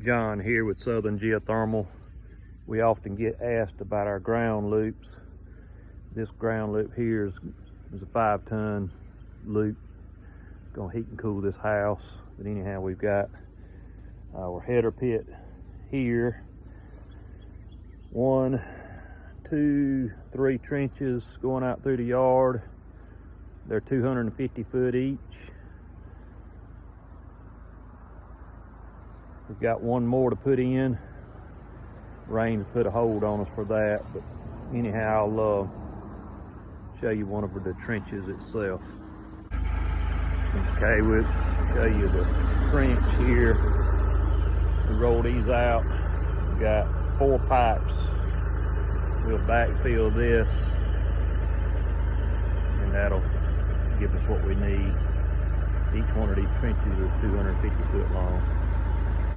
John here with Southern Geothermal. We often get asked about our ground loops. This ground loop here is a 5-ton loop. It's gonna heat and cool this house. But anyhow, we've got our header pit here. 1, 2, 3 trenches going out through the yard. They're 250 foot each. We've got one more to put in. Rain's put a hold on us for that, but anyhow, I'll show you one of the trenches itself. Okay, we'll show you the trench here. We roll these out. We got 4 pipes. We'll backfill this, and that'll give us what we need. Each one of these trenches is 250 foot long.